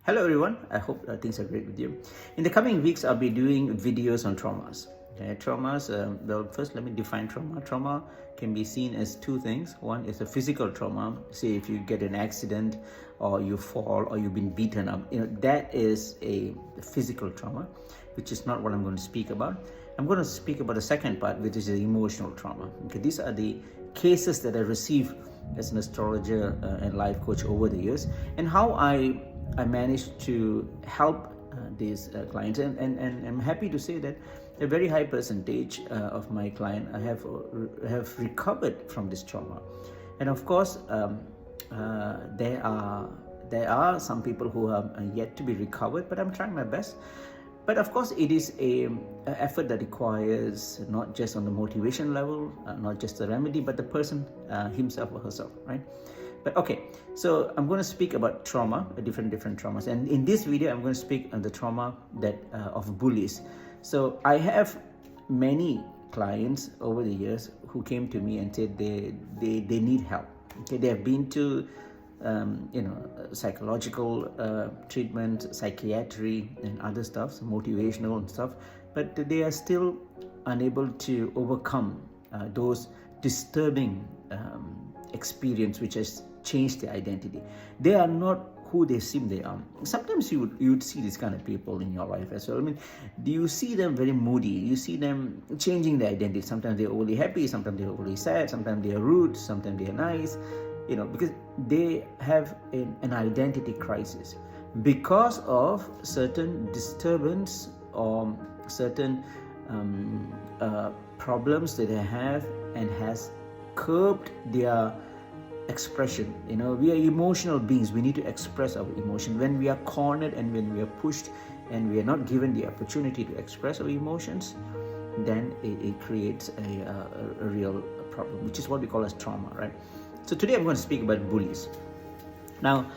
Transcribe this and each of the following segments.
Hello everyone, I hope things are great with you. In the coming weeks, I'll be doing videos on traumas. Okay, traumas, well, first let me define trauma. Trauma can be seen as two things. One is a physical trauma. Say if you get an accident or you fall or you've been beaten up, that is a physical trauma, which is not what I'm going to speak about. I'm going to speak about the second part, which is the emotional trauma. Okay, these are the cases that I received as an astrologer and life coach over the years, and how I managed to help these clients, and I'm happy to say that a very high percentage of my client have recovered from this trauma. And of course, there are some people who are yet to be recovered, but I'm trying my best. But of course, it is an effort that requires not just on the motivation level, not just the remedy, but the person himself or herself, right? But okay, so I'm going to speak about trauma, different traumas, and in this video, I'm going to speak on the trauma that of bullies. So I have many clients over the years who came to me and said they need help. Okay, they have been to psychological treatment, psychiatry, and other stuff, motivational and stuff, but they are still unable to overcome those disturbing experience which has changed their identity. They are not who they seem they are. Sometimes you would see these kind of people in your life as well. I mean, do you see them very moody? You see them changing their identity. Sometimes they're overly happy, sometimes they're overly sad, sometimes they're rude, sometimes they're nice, because they have an identity crisis because of certain disturbance or certain problems that they have, and has curbed their expression. We are emotional beings. We need to express our emotion. When we are cornered and when we are pushed and we are not given the opportunity to express our emotions, then it creates a real problem, which is what we call as trauma, right? So today I'm going to speak about bullies. Now,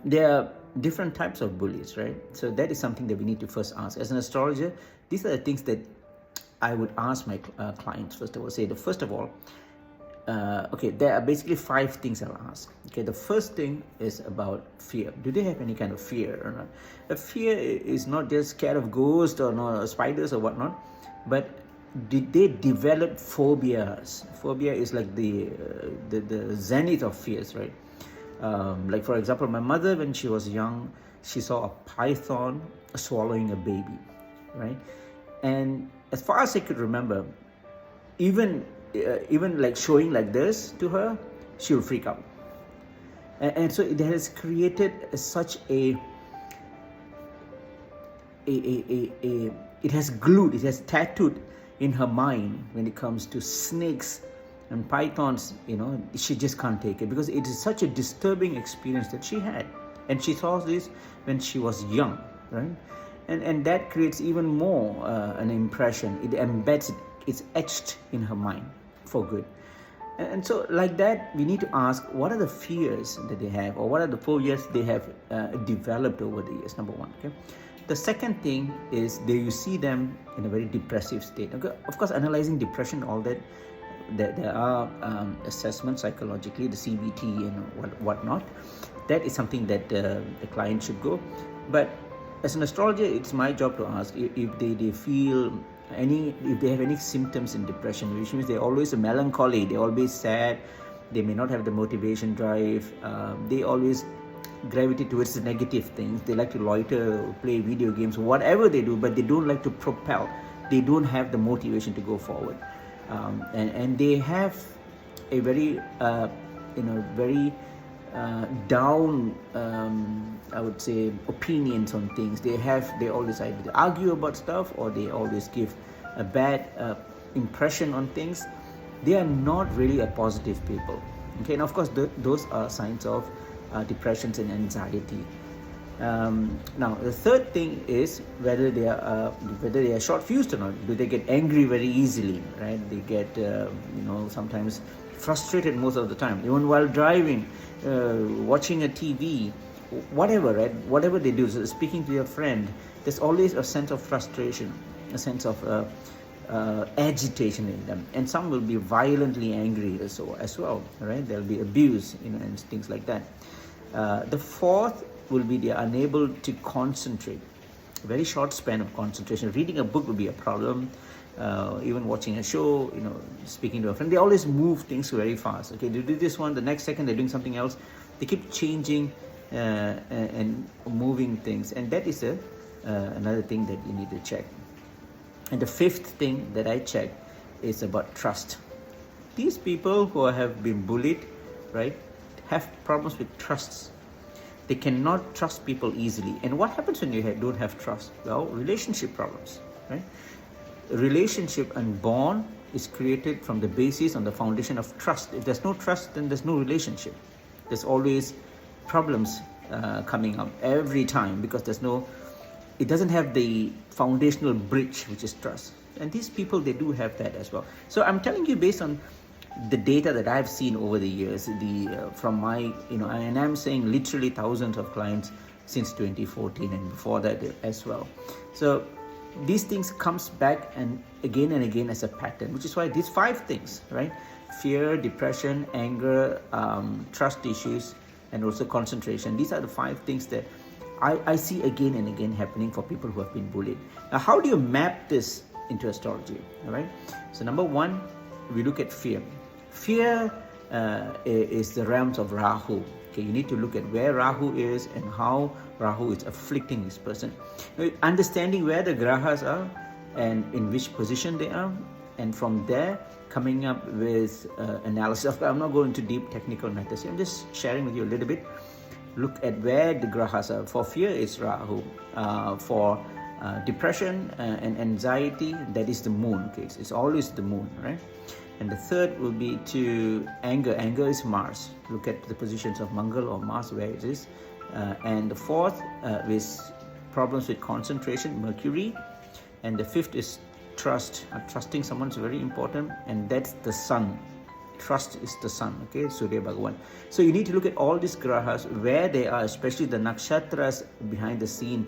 there are different types of bullies, right? So that is something that we need to first ask. As an astrologer, these are the things that I would ask my clients. First of all, there are basically 5 things I'll ask. Okay, the first thing is about fear. Do they have any kind of fear or not? A fear is not just scared of ghosts or spiders or whatnot, but did they develop phobias? Phobia is like the zenith of fears, right? Like for example, my mother, when she was young, she saw a python swallowing a baby, right? And as far as I could remember, even like showing like this to her, she will freak out. And so it has created such it has tattooed in her mind when it comes to snakes and pythons. She just can't take it because it is such a disturbing experience that she had, and she saw this when she was young, right? And that creates even more an impression. It embeds it. It's etched in her mind for good. And so like that, we need to ask, what are the fears that they have, or what are the phobias they have developed over the years, number one. Okay. The second thing is, you see them in a very depressive state. Okay. Of course, analyzing depression, all that, there are assessments psychologically, the CBT and whatnot. That is something that the client should go. But as an astrologer, it's my job to ask if they feel if they have any symptoms in depression, which means they're always melancholy, they're always sad, they may not have the motivation drive, they always gravitate towards the negative things, they like to loiter, play video games, whatever they do, but they don't like to propel, they don't have the motivation to go forward, and they have a very down, I would say, opinions on things. They always either argue about stuff, or they always give a bad impression on things. They are not really a positive people. Okay, and of course those are signs of depressions and anxiety. Now the third thing is whether they are short-fused or not. Do they get angry very easily, right? They get sometimes frustrated most of the time, even while driving, watching a TV, whatever, right? Whatever they do, so speaking to your friend, there's always a sense of frustration, a sense of agitation in them, and some will be violently angry as well, right? There'll be abuse, and things like that. The fourth will be they are unable to concentrate. Very short span of concentration. Reading a book will be a problem. Even watching a show, speaking to a friend, they always move things very fast. Okay, they do this one, the next second they're doing something else. They keep changing and moving things, and that is another thing that you need to check. And the fifth thing that I check is about trust. These people who have been bullied, right, have problems with trusts. They cannot trust people easily. And what happens when you don't have trust? Well, relationship problems, right? A relationship and bond is created from the basis on the foundation of trust. If there's no trust, then there's no relationship. There's always problems coming up every time because it doesn't have the foundational bridge, which is trust. And these people, they do have that as well. So I'm telling you based on the data that I've seen over the years, from my, and I'm saying literally thousands of clients since 2014 and before that as well. So these things comes back and again as a pattern, which is why these 5 things, right? Fear, depression, anger, trust issues, and also concentration. These are the 5 things that I see again and again happening for people who have been bullied. Now, how do you map this into astrology? All right. So number 1, we look at fear. Fear is the realms of Rahu. Okay, you need to look at where Rahu is and how Rahu is afflicting this person. Understanding where the grahas are and in which position they are, and from there coming up with analysis. I'm not going into deep technical matters here. I'm just sharing with you a little bit. Look at where the grahas are. For fear, it's Rahu. For depression and anxiety, that is the moon. Okay, it's always the moon, right? And the third will be to anger. Anger is Mars. Look at the positions of Mangal or Mars, where it is. And the fourth is problems with concentration, Mercury. And the fifth is trust. Trusting someone is very important, and that's the sun. Trust is the sun, okay, Surya Bhagavan. So you need to look at all these grahas, where they are, especially the nakshatras behind the scene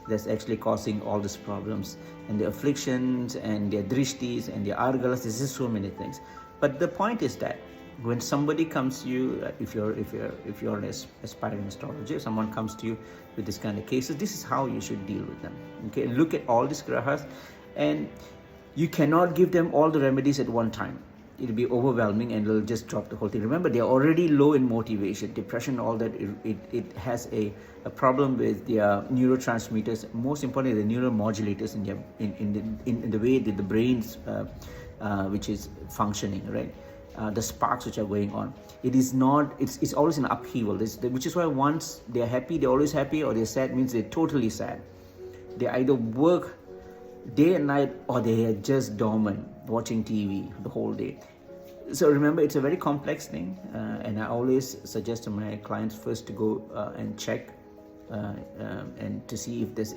that's actually causing all these problems and the afflictions and their drishtis and their argalas. This is so many things. But the point is that when somebody comes to you, if you're an aspiring astrologer, someone comes to you with this kind of cases, this is how you should deal with them. Okay, look at all these grahas, and you cannot give them all the remedies at one time. It'll be overwhelming and it'll just drop the whole thing. Remember, they're already low in motivation, depression, all that. It has a problem with their neurotransmitters, most importantly the neuromodulators in the way that the brain's which is functioning, right? The sparks which are going on. It's always an upheaval, which is why once they're happy, they're always happy, or they're sad means they're totally sad. They either work day and night, or they are just dormant, watching TV the whole day. So remember, it's a very complex thing, and I always suggest to my clients first to go and check and to see if there's,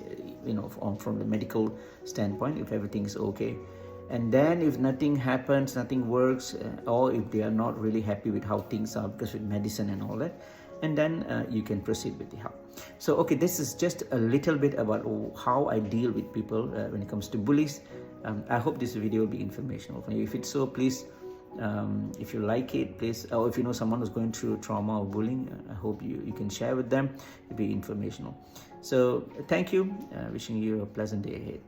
from the medical standpoint, if everything is okay. And then if nothing happens, nothing works, or if they are not really happy with how things are because with medicine and all that, and then you can proceed with the help. So okay, this is just a little bit about how I deal with people when it comes to bullies. I hope this video will be informational for you. If it's so, please, if you like it, please, or if you know someone who's going through trauma or bullying, I hope you can share with them. It'll be informational. So thank you. Wishing you a pleasant day ahead.